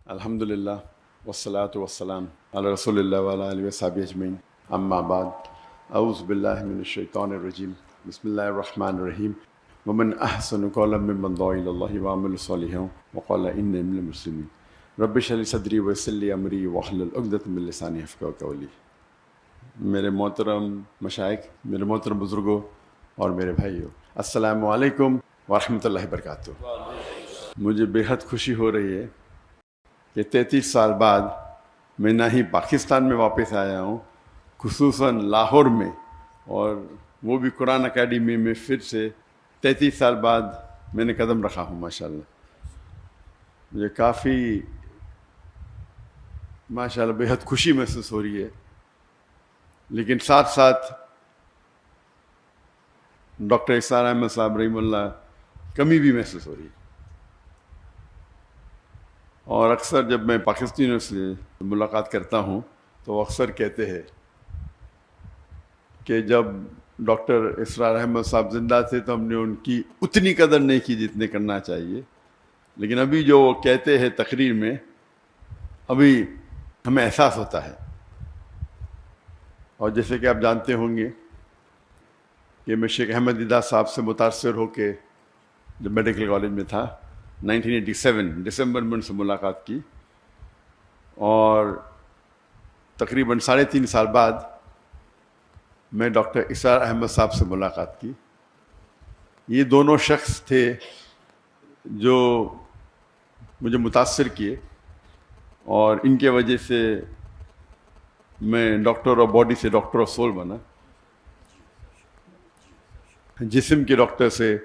الحمدللہ والصلاة والسلام علی رسول اللہ وعلی آلہ وصحبہ اجمعین اما بعد اعوذ باللہ من الشیطان الرجیم بسم اللہ الرحمن الرحیم ومن احسن قولا ممن دعا الی اللہ وعمل صالحا وقال انی من المسلمین رب اشرح لی صدری ویسر لی امری واحلل عقدۃ من لسانی یفقہوا قولی۔ میرے محترم مشائخ، میرے محترم بزرگوں اور میرے بھائیوں، السلام علیکم ورحمۃ اللہ وبرکاتہ۔ مجھے بے حد خوشی ہو رہی ہے کہ 33 سال بعد میں نہ ہی پاکستان میں واپس آیا ہوں، خصوصاً لاہور میں، اور وہ بھی قرآن اکیڈمی میں پھر سے 33 سال بعد میں نے قدم رکھا ہوں۔ ماشاءاللہ مجھے کافی ماشاءاللہ بے حد خوشی محسوس ہو رہی ہے، لیکن ساتھ ساتھ ڈاکٹر اسرار احمد صاحب رحمہ اللہ کمی بھی محسوس ہو رہی ہے۔ اور اکثر جب میں پاکستانیوں سے ملاقات کرتا ہوں تو وہ اکثر کہتے ہیں کہ جب ڈاکٹر اسرار احمد صاحب زندہ تھے تو ہم نے ان کی اتنی قدر نہیں کی جتنے کرنا چاہیے، لیکن ابھی جو وہ کہتے ہیں تقریر میں، ابھی ہمیں احساس ہوتا ہے۔ اور جیسے کہ آپ جانتے ہوں گے کہ میں شیخ احمد دیدہ صاحب سے متاثر ہو کے جب میڈیکل کالج میں تھا 1987 دسمبر میں ان سے ملاقات کی، اور تقریباً 3.5 سال بعد میں ڈاکٹر اسرار احمد صاحب سے ملاقات کی۔ یہ دونوں شخص تھے جو مجھے متاثر کیے، اور ان کے وجہ سے میں ڈاکٹر آف باڈی سے ڈاکٹر آف سول بنا، جسم کے ڈاکٹر سے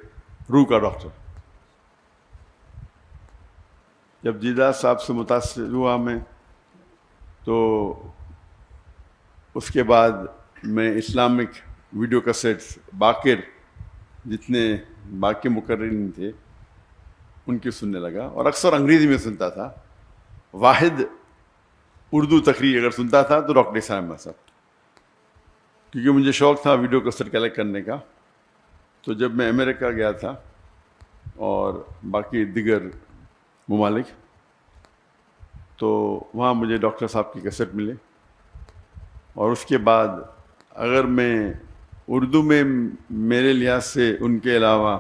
روح کا ڈاکٹر۔ جب دیدہ صاحب سے متاثر ہوا میں، تو اس کے بعد میں اسلامک ویڈیو کیسٹس باقر جتنے باقی مقررین تھے ان کی سننے لگا، اور اکثر انگریزی میں سنتا تھا۔ واحد اردو تقریر اگر سنتا تھا تو ڈاکٹر اسرار احمد صاحب، کیونکہ مجھے شوق تھا ویڈیو کیسٹ کلیکٹ کرنے کا۔ تو جب میں امریکہ گیا تھا اور باقی دیگر ممالک، تو وہاں مجھے ڈاکٹر صاحب کی کیسٹ ملے، اور اس کے بعد اگر میں اردو میں میرے لحاظ سے ان کے علاوہ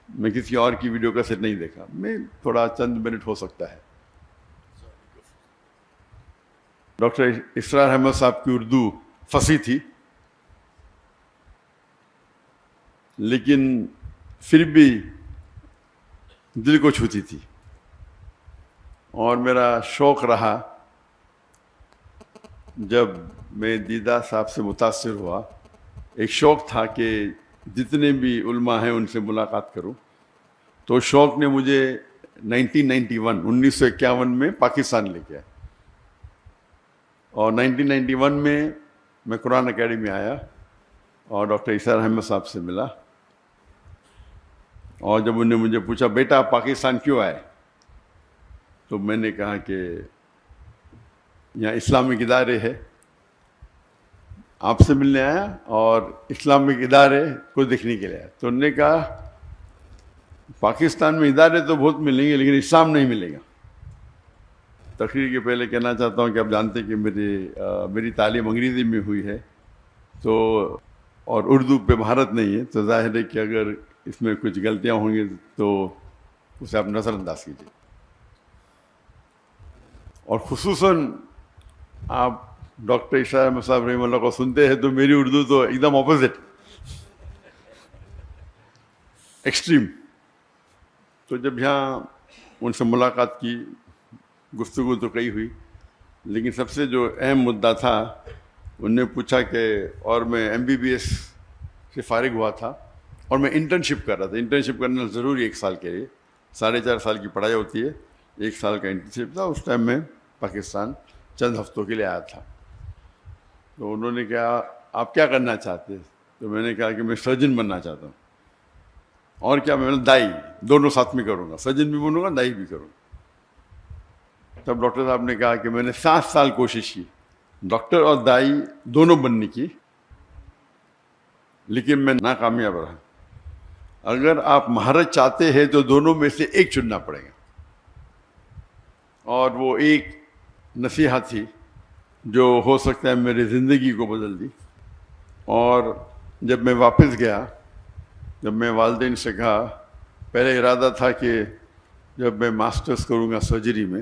میں کسی اور کی ویڈیو کیسٹ نہیں دیکھا، میں تھوڑا چند منٹ ہو سکتا ہے۔ ڈاکٹر اسرار احمد صاحب کی اردو فصیح تھی، لیکن پھر بھی دل کو چھوتی تھی، اور میرا شوق رہا جب میں دیدہ صاحب سے متاثر ہوا، ایک شوق تھا کہ جتنے بھی علماء ہیں ان سے ملاقات کروں۔ تو شوق نے مجھے 1951 میں پاکستان لے کے آیا، اور 1991 میں قرآن اکیڈمی آیا اور ڈاکٹر اسرار احمد صاحب سے ملا۔ اور جب انہوں نے مجھے پوچھا بیٹا آپ پاکستان کیوں آئے، تو میں نے کہا کہ یہاں اسلامک ادارے ہے، آپ سے ملنے آیا اور اسلامک ادارے کو دیکھنے کے لیے آیا۔ تو انہوں نے کہا پاکستان میں ادارے تو بہت ملیں گے لیکن اسلام نہیں ملے گا۔ تقریر کے پہلے کہنا چاہتا ہوں کہ آپ جانتے ہیں کہ میری تعلیم انگریزی میں ہوئی ہے، تو اور اردو پہ مہارت نہیں ہے، تو ظاہر ہے کہ اگر اس میں کچھ غلطیاں ہوں گی تو اسے آپ نظر انداز کیجیے۔ اور خصوصاً آپ ڈاکٹر اسرار احمد صاحب رحمہ اللہ کو سنتے ہیں تو میری اردو تو ایک دم اپوزٹ، ایکسٹریم۔ تو جب یہاں ان سے ملاقات کی، گفتگو تو کئی ہوئی، لیکن سب سے جو اہم مدعا تھا، انہوں نے پوچھا کہ اور میں MBBS سے فارغ ہوا تھا اور میں انٹرنشپ کر رہا تھا۔ انٹرنشپ کرنا ضروری 1 سال کے لیے، 4.5 سال کی پڑھائی ہوتی ہے، 1 سال کا انٹرنشپ تھا۔ اس ٹائم میں پاکستان چند ہفتوں کے لیے آیا تھا۔ تو انہوں نے کہا آپ کیا کرنا چاہتے ہیں؟ تو میں نے کہا کہ میں سرجن بننا چاہتا ہوں، اور کیا، میں دائی، دونوں ساتھ میں کروں گا، سرجن بھی بنوں گا دائی بھی کروں گا۔ تب ڈاکٹر صاحب نے کہا کہ میں نے 7 سال کوشش کی ڈاکٹر اور دائی دونوں بننے کی، لیکن میں ناکامیاب رہا۔ اگر آپ مہارت چاہتے ہیں تو دونوں میں سے ایک چننا پڑے گا۔ اور وہ ایک نصیحت تھی جو ہو سکتا ہے میری زندگی کو بدل دی. اور جب میں واپس گیا، جب میں والدین سے کہا، پہلے ارادہ تھا کہ جب میں ماسٹرز کروں گا سرجری میں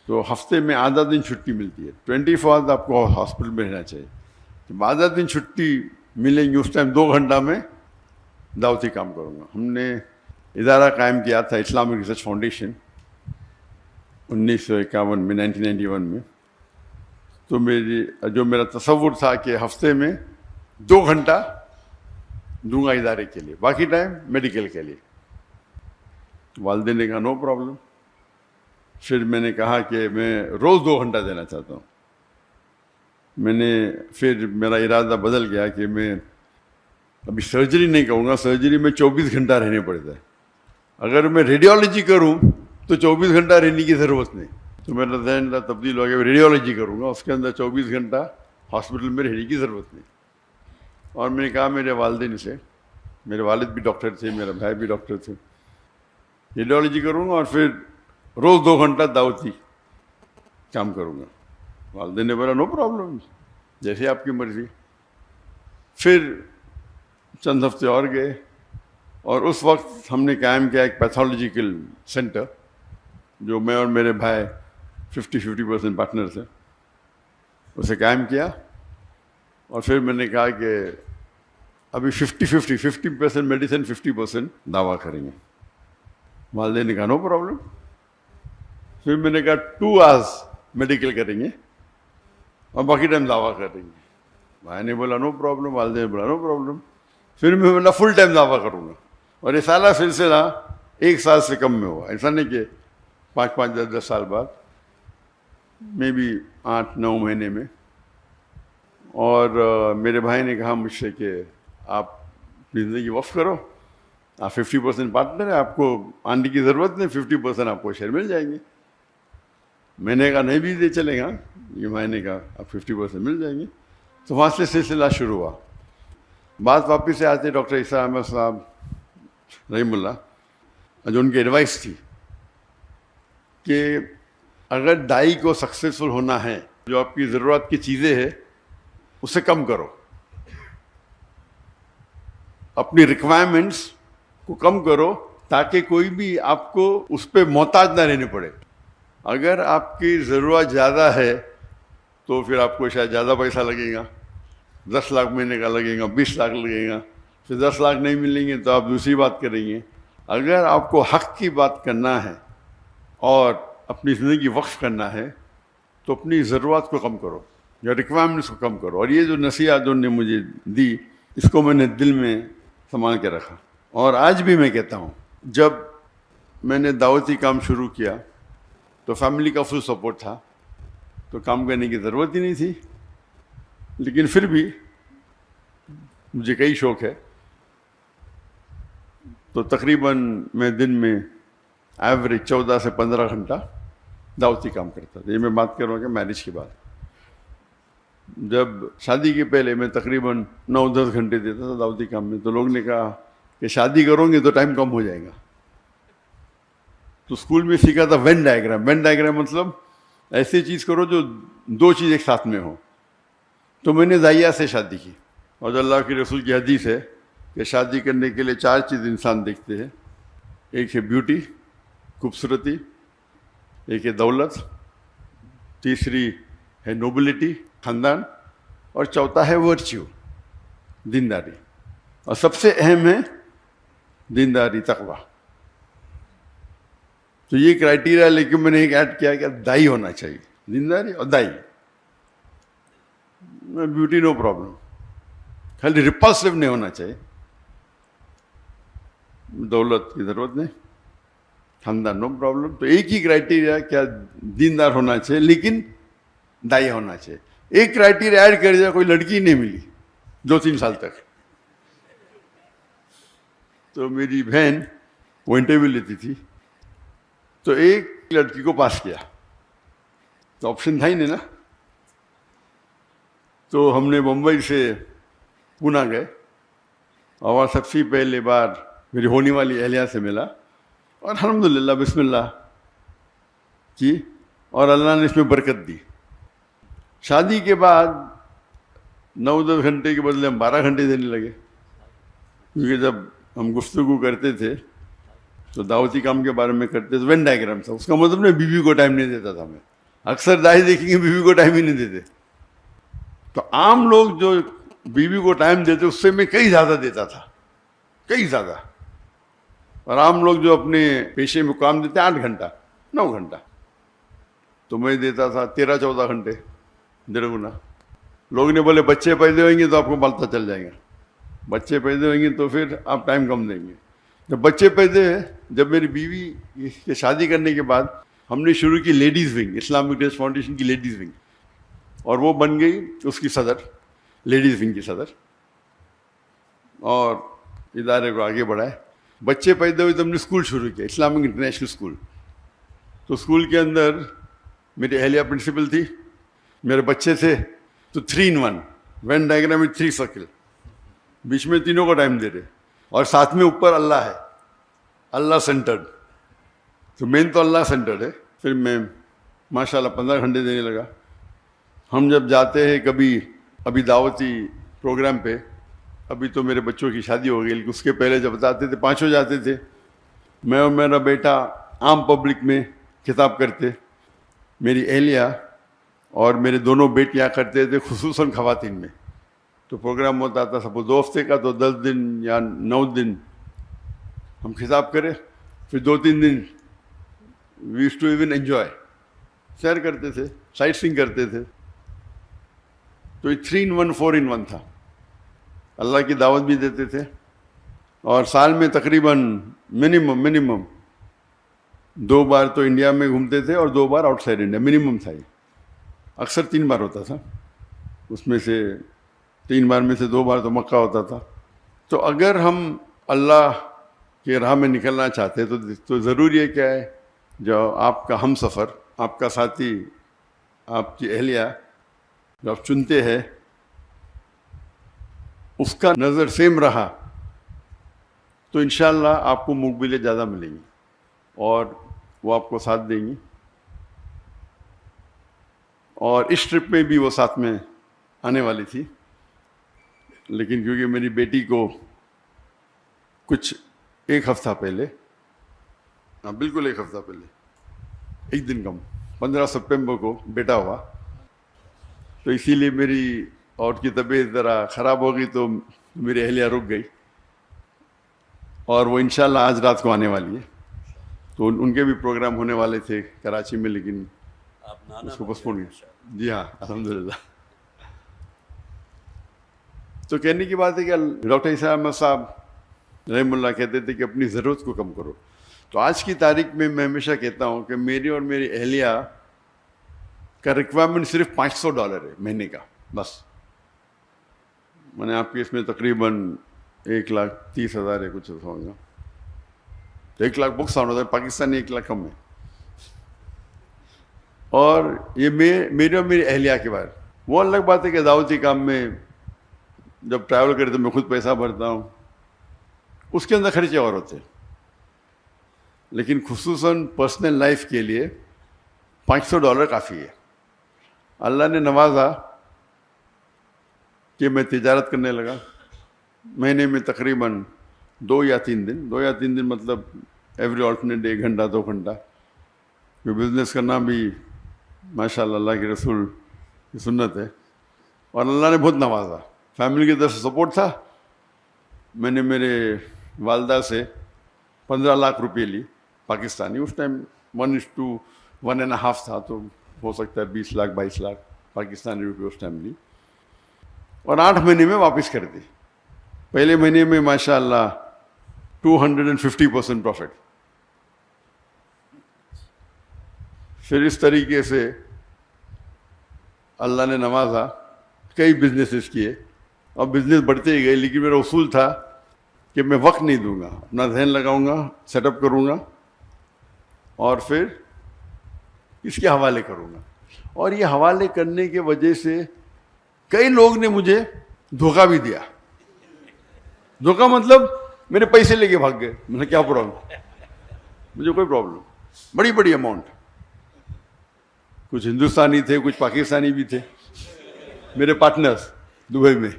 تو ہفتے میں آدھا دن چھٹی ملتی ہے، 24 آپ کو ہاسپٹل میں رہنا چاہیے. جب آدھا دن چھٹی ملیں گی اس ٹائم 2 گھنٹہ میں دعوتی کام کروں گا. ہم نے ادارہ قائم کیا تھا اسلامک ریسرچ فاؤنڈیشن 1951 میں، 1991 میں. تو میرا تصور تھا کہ ہفتے میں 2 گھنٹہ دوں گا ادارے کے لیے، باقی ٹائم میڈیکل کے لیے. والدین نے کہا نو پرابلم. پھر میں نے کہا کہ میں روز 2 گھنٹہ دینا چاہتا ہوں. پھر میرا ارادہ بدل گیا کہ میں ابھی سرجری نہیں کروں گا. سرجری میں 24 گھنٹہ رہنے پڑتا ہے. اگر میں ریڈیولوجی کروں تو 24 گھنٹہ رہنے کی ضرورت نہیں. تو میرا ذہن تبدیل ہو گیا، ریڈیولوجی کروں گا، اس کے اندر 24 گھنٹہ ہاسپٹل میں رہنے کی ضرورت نہیں. اور میں نے کہا میرے والدین سے، میرے والد بھی ڈاکٹر تھے، میرا بھائی بھی ڈاکٹر تھے، ریڈیولوجی کروں گا اور پھر روز 2 گھنٹہ دعوتی کام کروں گا. والدین نے بولا نو پرابلم، جیسے آپ کی مرضی. پھر چند ہفتے اور گئے اور اس وقت ہم نے قائم کیا ایک پیتھولوجیکل سینٹر جو میں اور میرے بھائی 50% پارٹنر تھے، اسے قائم کیا. اور پھر میں نے کہا کہ ابھی 50% میڈیسن 50% دعویٰ کریں گے. والدین نے کہا نو پرابلم. پھر میں نے کہا 2 hours میڈیکل کریں گے اور باقی ٹائم دعویٰ کریں گے. بھائی نے بولا نو پرابلم، والدین نے بولا نو پرابلم. پھر میں بولا فل ٹائم دعویٰ کروں گا. اور یہ سارا سلسلہ 1 سال سے کم میں ہوا. ایسا نہیں کہ 5 10 سال بعد، میں بھی 8 9 مہینے میں. اور میرے بھائی نے کہا مجھ سے کہ آپ اپنی زندگی وقف کرو، آپ 50% پارٹنر ہیں، آپ کو آنے کی ضرورت نہیں، 50% آپ کو شیئر مل جائیں گے. میں نے کہا نہیں بھی دے چلے گا. یہ بھائی نے کہا آپ 50% مل جائیں گے. تو وہاں سے سلسلہ شروع ہوا. بات واپس سے آتے ڈاکٹر عیسیٰ احمد صاحب رحم اللہ، جو ان کی ایڈوائس تھی کہ اگر دائی کو سکسیزفل ہونا ہے، جو آپ کی ضرورت کی چیزیں ہیں اسے کم کرو، اپنی ریکوائرمنٹس کو کم کرو تاکہ کوئی بھی آپ کو اس پہ محتاج نہ رہنے پڑے. اگر آپ کی ضرورت زیادہ ہے تو پھر آپ کو شاید زیادہ پیسہ لگے گا، 10 لاکھ مہینے کا لگے گا، 20 لاکھ لگے گا. پھر 10 لاکھ نہیں ملیں گے تو آپ دوسری بات کریں گے. اگر آپ کو حق کی بات کرنا ہے اور اپنی زندگی وقف کرنا ہے تو اپنی ضرورت کو کم کرو یا ریکوائرمنٹس کو کم کرو. اور یہ جو نصیحت انہوں نے مجھے دی، اس کو میں نے دل میں سنبھال کے رکھا. اور آج بھی میں کہتا ہوں، جب میں نے دعوتی کام شروع کیا تو فیملی کا فل سپورٹ تھا، تو کام کرنے کی ضرورت ہی نہیں تھی. لیکن پھر بھی مجھے کئی شوق ہے، تو تقریباً میں دن میں ایوریج 14 سے 15 گھنٹہ دعوتی کام کرتا تھا. یہ میں بات کر رہا ہوں کہ میرج کے بعد. جب شادی کے پہلے میں تقریباً 9-10 گھنٹے دیتا تھا دعوتی کام میں. تو لوگ نے کہا کہ شادی کرو گے تو ٹائم کم ہو جائے گا. تو اسکول میں سیکھا تھا وین ڈائیگرام. وین ڈائیگرام مطلب ایسی چیز کرو جو 2 چیز ایک ساتھ میں ہو. تو میں نے ضائعہ سے شادی کی. اور جو اللہ کے رسول کی حدیث ہے کہ شادی کرنے کے لیے 4 چیز انسان دیکھتے ہیں. ایک ہے بیوٹی، خوبصورتی، ایک ہے دولت، تیسری ہے نوبلٹی، خاندان، اور چوتھا ہے ورچیو، دینداری. اور سب سے اہم ہے دینداری، تقویٰ. تو یہ کرائٹیریا لے کے میں نے ایک ایڈ کیا کہ دائی ہونا چاہیے، دینداری اور دائی. بیوٹی نو پرابلم، خالی ریپلسو نہیں ہونا چاہیے. دولت کی ضرورت نہیں، خاندان نو پرابلم. تو ایک ہی کرائٹیریا کیا دیندار ہونا چاہیے لیکن دائی ہونا چاہیے. ایک کرائٹیریا ایڈ کر دیا، کوئی لڑکی نہیں ملی 2-3 سال تک. تو میری بہن وہ انٹرویو لیتی تھی، تو ایک لڑکی کو پاس کیا، تو آپشن تھا ہی نہیں نا. تو ہم نے بمبئی سے پونا گئے اور سب سے پہلے بار میری ہونے والی اہلیہ سے ملا. اور الحمدللہ بسم اللہ کی اور اللہ نے اس میں برکت دی. شادی کے بعد 9-10 گھنٹے کے بدلے ہم 12 گھنٹے دینے لگے، کیونکہ جب ہم گفتگو کرتے تھے تو دعوتی کام کے بارے میں کرتے تھے. وین ڈائیگرام تھا، اس کا مطلب نہیں بیوی کو ٹائم نہیں دیتا تھا. میں اکثر دائی دیکھیں گے بیوی کو ٹائم ہی نہیں دیتے. تو عام لوگ جو بیوی کو ٹائم دیتے اس سے میں کئی زیادہ دیتا تھا، کئی زیادہ. اور عام لوگ جو اپنے پیشے میں کام دیتے 8 گھنٹہ 9 گھنٹہ، تو میں دیتا تھا 13-14 گھنٹے، 1.5 گنا. لوگ نے بولے بچے پیدا ہوئیں گے تو آپ کو پتہ چل جائے گا، بچے پیدا ہوئیں گے تو پھر آپ ٹائم کم دیں گے. جب بچے پیدا ہوئے، جب میری بیوی کے شادی کرنے کے بعد ہم نے شروع کی ladies wing, Islamic trust foundation کی لیڈیز ونگ، اور وہ بن گئی اس کی صدر، لیڈیز ونگ کی صدر، اور ادارے کو آگے بڑھائے. بچے پیدا ہوئے تو ہم نے اسکول شروع کیا، اسلامک انٹرنیشنل اسکول. تو اسکول کے اندر میری اہلیہ پرنسپل تھی، میرے بچے تھے، تو 3 in 1 وین ڈائیگرام میں 3 سرکل، بیچ میں تینوں کو ٹائم دے رہے، اور ساتھ میں اوپر اللہ ہے، اللہ سینٹرڈ. تو مین تو اللہ سینٹرڈ ہے. پھر میں ماشاءاللہ 15 گھنٹے دینے لگا. ہم جب جاتے ہیں کبھی ابھی دعوتی پروگرام پہ، ابھی تو میرے بچوں کی شادی ہو گئی، لیکن اس کے پہلے جب جاتے تھے 5 جاتے تھے، میں اور میرا بیٹا عام پبلک میں خطاب کرتے، میری اہلیہ اور میرے دونوں بیٹیاں کرتے تھے، خصوصاً خواتین میں. تو پروگرام ہوتا تھا سپوز 2 ہفتے کا، تو 10 دن یا 9 دن ہم خطاب کرے، پھر 2-3 دن we used to even enjoy, سیر کرتے تھے، سائٹ سینگ کرتے تھے. تو یہ 3 in 1 4 in 1 تھا. اللہ کی دعوت بھی دیتے تھے، اور سال میں تقریباً منیمم 2 بار تو انڈیا میں گھومتے تھے اور 2 بار آؤٹ سائڈ انڈیا، منیمم تھا. یہ اکثر 3 بار ہوتا تھا، اس میں سے 3 بار میں سے 2 بار تو مکہ ہوتا تھا. تو اگر ہم اللہ کے راہ میں نکلنا چاہتے تو ضروری ہے کیا ہے، جو آپ کا ہم سفر، آپ کا ساتھی، آپ کی اہلیہ جو آپ چنتے ہیں، اس کا نظر سیم رہا تو انشاءاللہ آپ کو مقبلیں زیادہ ملیں گی اور وہ آپ کو ساتھ دیں گی. اور اس ٹرپ میں بھی وہ ساتھ میں آنے والی تھی، لیکن کیونکہ میری بیٹی کو کچھ 1 ہفتہ پہلے، بالکل 1 ہفتہ پہلے، 1 دن کم، 15 سپٹمبر کو بیٹا ہوا، تو اسی لیے میری اور کی طبیعت ذرا خراب ہو گئی، تو میری اہلیہ رک گئی، اور وہ انشاءاللہ آج رات کو آنے والی ہے. تو ان کے بھی پروگرام ہونے والے تھے کراچی میں، لیکن اس کو پوسٹ پون کیا. جی ہاں، الحمدللہ. تو کہنے کی بات ہے کہ ڈاکٹر عیسیٰ احمد صاحب رحم اللہ کہتے تھے کہ اپنی ضرورت کو کم کرو. تو آج کی تاریخ میں میں ہمیشہ کہتا ہوں کہ میری اور میری اہلیہ کا ریکوائرمنٹ صرف $500 ہے مہینے کا، بس. میں نے آپ کے اس میں تقریباً 1,30,000 ہے، کچھ ہوگا، تو 1 لاکھ بکس ہوتا ہے، پاکستانی 1 لاکھ کم ہے. اور یہ میری اور میری اہلیہ کے بارے. وہ الگ بات ہے کہ دعوتی کام میں جب ٹریول کرتے میں خود پیسہ بھرتا ہوں، اس کے اندر خرچے اور ہوتے ہیں، لیکن خصوصاً پرسنل لائف کے لیے $500 کافی ہے. اللہ نے نوازا کہ میں تجارت کرنے لگا. مہینے میں تقریباً 2 یا 3 دن مطلب ایوری آلٹرنیٹ ڈے 1 گھنٹہ 2 گھنٹہ. بزنس کرنا بھی ماشاءاللہ اللہ کے رسول کی سنت ہے، اور اللہ نے بہت نوازا. فیملی کی طرف سے سپورٹ تھا. میں نے میرے والدہ سے 15 لاکھ روپے لی پاکستانی، اس ٹائم 1:1.5 تھا، تو ہو سکتا ہے 20 لاکھ 22 لاکھ پاکستانی روپے اس ٹائم لی، اور 8 مہینے میں واپس کر دی. پہلے مہینے میں ماشاءاللہ 250% پروفٹ. پھر اس طریقے سے اللہ نے نوازا، کئی بزنسز کیے، اور بزنس بڑھتے ہی گئے. لیکن میرا اصول تھا کہ میں وقت نہیں دوں گا، اپنا ذہن لگاؤں گا، سیٹ اپ کروں گا، اور پھر اس کے حوالے کروں گا. اور یہ حوالے کرنے کی وجہ سے کئی لوگ نے مجھے دھوکہ بھی دیا. دھوکہ مطلب میرے پیسے لے کے بھاگ گئے. میں نے کیا پرابلم، مجھے کوئی پرابلم، بڑی اماؤنٹ. کچھ ہندوستانی تھے, کچھ پاکستانی بھی تھے میرے پارٹنرز دبئی میں,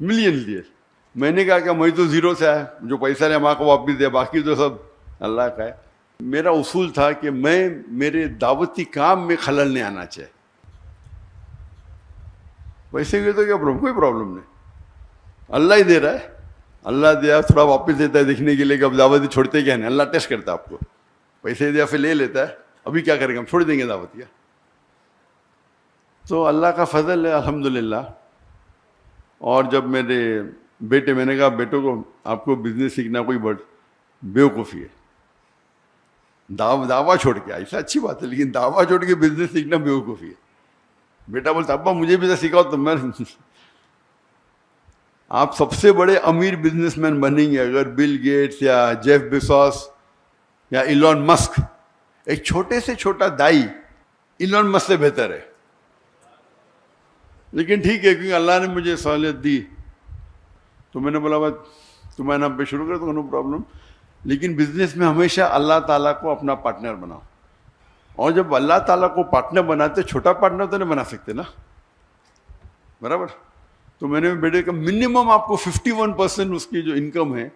ملین لیے. میں نے کہا کہ میں تو زیرو سے آیا, جو پیسہ لے ماں کو واپس دیا, باقی تو سب اللہ کا ہے. میرا اصول تھا کہ میں میرے دعوتی کام میں خلل نہیں آنا چاہیے. پیسے کے تو کیا پرابلم, کوئی پرابلم نہیں, اللہ ہی دے رہا ہے, اللہ دیا تھوڑا واپس دیتا ہے دیکھنے کے لیے کہ اب دعوت چھوڑتے کیا نہیں. اللہ ٹیسٹ کرتا ہے آپ کو, پیسے دیا پھر لے لیتا ہے, ابھی کیا کریں گے, ہم چھوڑ دیں گے دعوت کیا. تو اللہ کا فضل ہے الحمدللہ. اور جب میرے بیٹے, میں نے کہا بیٹوں کو آپ کو بزنس سیکھنا کوئی بڑی بیوقوفی ہے, دعویٰ چھوڑ کے, ایسا اچھی بات ہے لیکن دعویٰ چھوڑ کے بزنس سیکھنا بیوقوفی ہے. بیٹا بولتا ابا مجھے بھی تو سکھاؤ. تو میں آپ سب سے بڑے امیر بزنس مین بنیں گے اگر بل گیٹس یا جیف بیزوس یا ایلون مسک, ایک چھوٹے سے چھوٹا دائی ایلون مسک سے بہتر ہے. لیکن ٹھیک ہے, کیونکہ اللہ نے مجھے سہولت دی تو میں نے بولا بات تمہارے نام پہ شروع کر دو, نو پرابلم. لیکن بزنس میں ہمیشہ اللہ تعالیٰ کو اپنا پارٹنر بناؤ. اور جب اللہ تعالیٰ کو پارٹنر بناتے, چھوٹا پارٹنر تو نہیں بنا سکتے نا, برابر. تو میں نے بیٹے کا منیمم آپ کو 51% اس کی جو انکم ہے,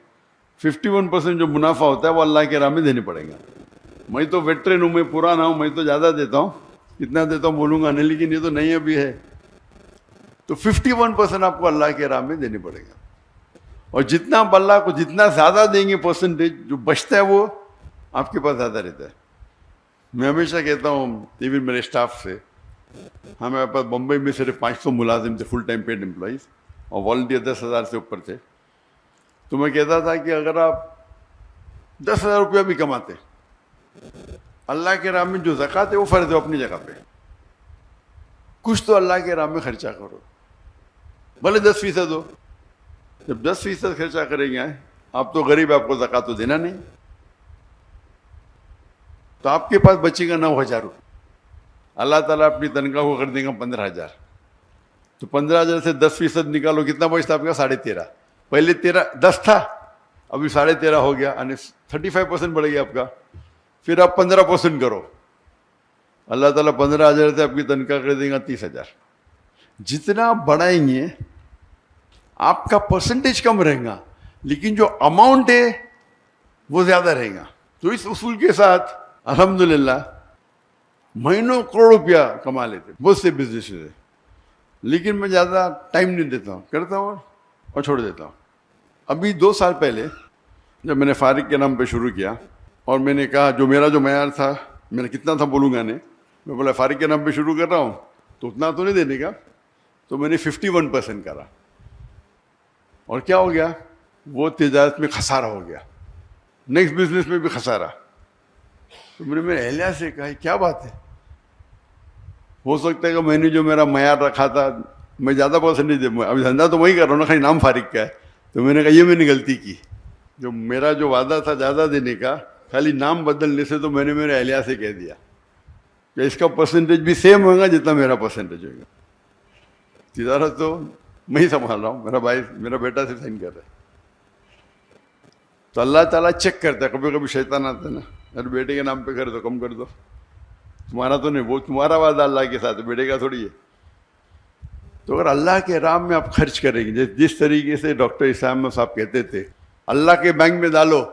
51% جو منافع ہوتا ہے وہ اللہ کے راہ میں دینے پڑیں گا. میں تو ویٹرن ہوں, میں پرانا ہوں, میں تو زیادہ دیتا ہوں, کتنا دیتا ہوں بولوں گا نہیں, لیکن یہ تو نہیں ابھی ہے. تو 51% آپ کو اللہ کے راہ میں دینے پڑے گا. اور جتنا آپ اللہ کو جتنا زیادہ دیں گے پرسنٹیج, جو بچتا ہے وہ آپ کے پاس زیادہ رہتا ہے. میں ہمیشہ کہتا ہوں ایون میرے اسٹاف سے, ہمارے پاس بمبئی میں صرف 500 ملازم تھے, فل ٹائم پیڈ امپلائیز, اور والنٹیئر 10,000 سے اوپر تھے. تو میں کہتا تھا کہ اگر آپ 10,000 روپیہ بھی کماتے, اللہ کے راہ میں جو زکوٰۃ ہے وہ فرض ہے اپنی جگہ پہ, کچھ تو اللہ کے راہ میں خرچہ کرو, بھلے 10% ہو. جب 10% خرچہ کریں گے آپ تو غریب, آپ کو زکوٰۃ تو دینا نہیں, تو آپ کے پاس بچے گا 9,000 روپے. اللہ تعالیٰ اپنی تنخواہ کو کر دے گا 15,000. تو 15,000 سے 10% نکالو, کتنا بچتا آپ کا, 13.5. پہلے 10 تھا, ابھی 13.5 ہو گیا, یعنی 35% بڑھ گیا آپ کا. پھر آپ 15% کرو, اللہ تعالیٰ 15,000 سے آپ کی تنخواہ کر دے گا 30,000. جتنا آپ بڑھائیں گے آپ کا پرسنٹیج کم رہے گا, لیکن جو اماؤنٹ ہے وہ زیادہ رہے گا. تو اس اصول کے ساتھ الحمدللہ مہینوں کروڑ روپیہ کما لیتے بہت سے بزنس ہے. لیکن میں زیادہ ٹائم نہیں دیتا ہوں, کرتا ہوں اور چھوڑ دیتا ہوں. ابھی 2 سال پہلے جب میں نے فارغ کے نام پہ شروع کیا, اور میں نے کہا جو میرا جو معیار تھا, میں نے کتنا تھا بولوں گا نہیں, میں بولا فارغ کے نام پہ شروع کر رہا ہوں تو اتنا تو نہیں دینے کا. تو میں نے 51% کرا, اور کیا ہو گیا, وہ تجارت میں خسارہ ہو گیا, نیکسٹ بزنس میں بھی خسارہ. تو میں نے میرے اہلیہ سے کہا کیا بات ہے, ہو سکتا ہے کہ میں نے جو میرا معیار رکھا تھا میں زیادہ پرسنٹیج دے, ابھی دھندا تو وہی کر رہا ہوں نا, خالی نام فارغ کا ہے. تو میں نے کہا یہ میں نے غلطی کی, جو میرا جو وعدہ تھا زیادہ دینے کا, خالی نام بدلنے سے, تو میں نے میرے اہلیہ سے کہہ دیا کہ اس کا پرسنٹیج بھی سیم ہوگا جتنا میرا پرسنٹیج ہوگا. تجارت تو میں ہی سنبھال رہا ہوں, میرا بھائی میرا بیٹا سے سائن کر رہا ہے. تو اللہ تعالیٰ چیک کرتا ہے, کبھی کبھی شیطان آتا ہے نا, ارے بیٹے کے نام پہ کر دو, کم کر دو, تمہارا تو نہیں, وہ تمہارا وعدہ اللہ کے ساتھ, بیٹے کا تھوڑی ہے. تو اگر اللہ کے راہ میں آپ خرچ کریں گے, جس طریقے سے ڈاکٹر اسام صاحب کہتے تھے اللہ کے بینک میں ڈالو,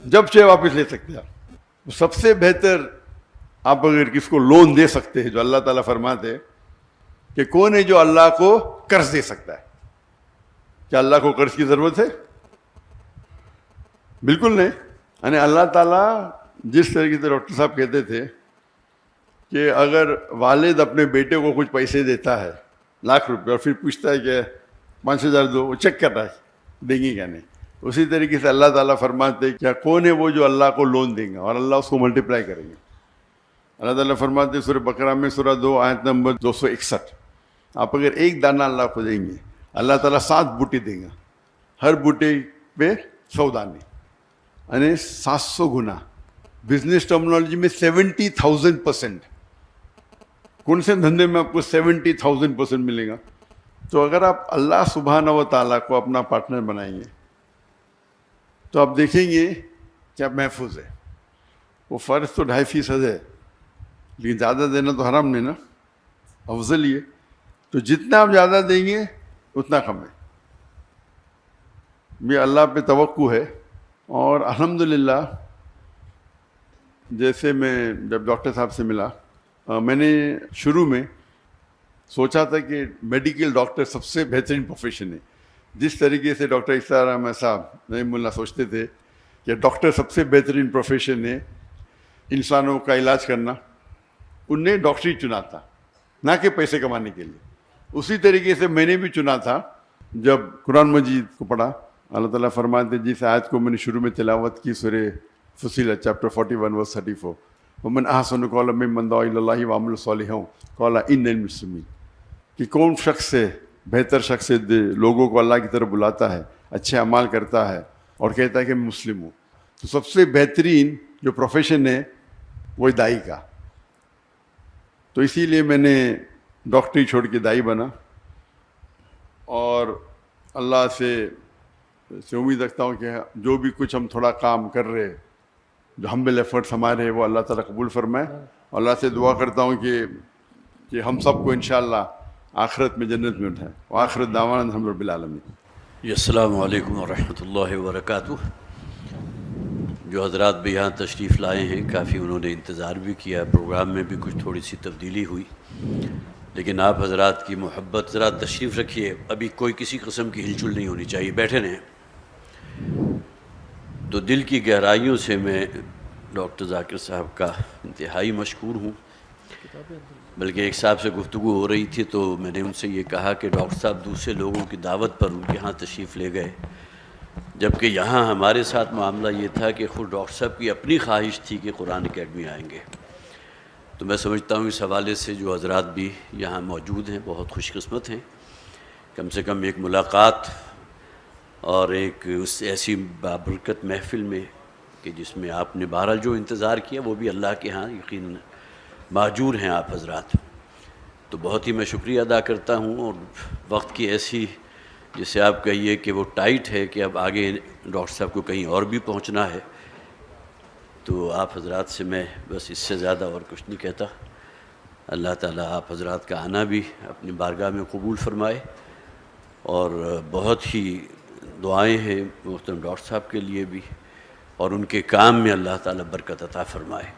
جب چاہے واپس لے سکتے ہیں آپ. سب سے بہتر آپ اگر کس کو لون دے سکتے ہیں, جو اللہ تعالیٰ فرماتے کہ کون ہے جو اللہ کو قرض دے سکتا ہے. کیا اللہ کو قرض کی ضرورت ہے؟ بالکل نہیں. یعنی اللہ تعالیٰ جس طریقے سے ڈاکٹر صاحب کہتے تھے کہ اگر والد اپنے بیٹے کو کچھ پیسے دیتا ہے, لاکھ روپے, اور پھر پوچھتا ہے کہ 5,000 دو, وہ چیک کر رہا ہے دیں گے کیا نہیں, اسی طریقے سے اللہ تعالیٰ فرماتے کیا کون ہے وہ جو اللہ کو لون دیں گا اور اللہ اس کو ملٹیپلائی کریں گے. اللہ تعالیٰ فرماتے سورہ بقرہ میں سورہ 2 آیت نمبر 261, آپ اگر ایک دانہ اللہ کو دیں گے, اللہ تعالیٰ 7 بوٹے دیں گا, ہر بوٹے پہ 100 دانے, یعنی 700 گنا. بزنس ٹرمنالوجی میں 70,000%. کون سے دھندے میں آپ کو 70,000% ملے گا؟ تو اگر آپ اللہ سبحانہ و تعالیٰ کو اپنا پارٹنر بنائیں گے تو آپ دیکھیں گے کہ آپ محفوظ ہے. وہ فرض تو 2.5% ہے, لیکن زیادہ دینا تو حرام نہیں نا، افضل یہ، تو جتنا آپ زیادہ دیں گے اتنا کم ہے. یہ اللہ پہ توقع ہے. اور الحمدللہ جیسے میں جب ڈاکٹر صاحب سے ملا، میں نے شروع میں سوچا تھا کہ میڈیکل ڈاکٹر سب سے بہترین پروفیشن ہے. جس طریقے سے ڈاکٹر اسرار احمد صاحب رحمہ اللہ سوچتے تھے کہ ڈاکٹر سب سے بہترین پروفیشن ہے انسانوں کا علاج کرنا، ان نے ڈاکٹری چنا تھا نہ کہ پیسے کمانے کے لیے. اسی طریقے سے میں نے بھی چنا تھا. جب قرآن مجید کو پڑھا، اللہ تعالیٰ فرماتے ہیں جس آیت کو میں نے شروع میں تلاوت کی، سورہ فصیلت چیپٹر 41 ورس 34، ومن احسن قولا ممن دعا الی اللہ وعمل صالحا قال انی من المسلمین، کہ کون شخص ہے بہتر شخص ہے لوگوں کو اللہ کی طرف بلاتا ہے، اچھے اعمال کرتا ہے اور کہتا ہے کہ میں مسلم ہوں. تو سب سے بہترین جو پروفیشن ہے وہ دائی کا. تو اسی لیے میں نے ڈاکٹری چھوڑ کے دائی بنا، اور اللہ سے امید رکھتا ہوں کہ جو بھی کچھ ہم تھوڑا کام کر رہے، جو ہمبل ایفرٹس ہمارے ہیں، وہ اللہ تعالیٰ قبول فرمائے. اللہ سے دعا کرتا ہوں کہ ہم سب کو انشاءاللہ آخرت میں جنت میں اٹھائے. وآخرت دعوانا الحمد رب العالمین. السلام علیکم ورحمۃ اللہ وبرکاتہ. جو حضرات بھی یہاں تشریف لائے ہیں، کافی انہوں نے انتظار بھی کیا. پروگرام میں بھی کچھ تھوڑی سی تبدیلی ہوئی، لیکن آپ حضرات کی محبت. ذرا تشریف رکھیے، ابھی کوئی کسی قسم کی ہلچل نہیں ہونی چاہیے، بیٹھے رہیں. تو دل کی گہرائیوں سے میں ڈاکٹر ذاکر صاحب کا انتہائی مشکور ہوں. بلکہ ایک صاحب سے گفتگو ہو رہی تھی تو میں نے ان سے یہ کہا کہ ڈاکٹر صاحب دوسرے لوگوں کی دعوت پر ان کے ہاں تشریف لے گئے، جبکہ یہاں ہمارے ساتھ معاملہ یہ تھا کہ خود ڈاکٹر صاحب کی اپنی خواہش تھی کہ قرآن اکیڈمی آئیں گے. تو میں سمجھتا ہوں اس حوالے سے جو حضرات بھی یہاں موجود ہیں بہت خوش قسمت ہیں. کم سے کم ایک ملاقات اور ایک اس ایسی بابرکت محفل میں کہ جس میں آپ نے بہرحال جو انتظار کیا وہ بھی اللہ کے ہاں یقیناً ماجور ہیں آپ حضرات. تو بہت ہی میں شکریہ ادا کرتا ہوں. اور وقت کی ایسی جسے آپ کہیے کہ وہ ٹائٹ ہے کہ اب آگے ڈاکٹر صاحب کو کہیں اور بھی پہنچنا ہے، تو آپ حضرات سے میں بس اس سے زیادہ اور کچھ نہیں کہتا. اللہ تعالیٰ آپ حضرات کا آنا بھی اپنی بارگاہ میں قبول فرمائے، اور بہت ہی دعائیں ہیں محترم ڈاکٹر صاحب کے لیے بھی، اور ان کے کام میں اللہ تعالیٰ برکت عطا فرمائے.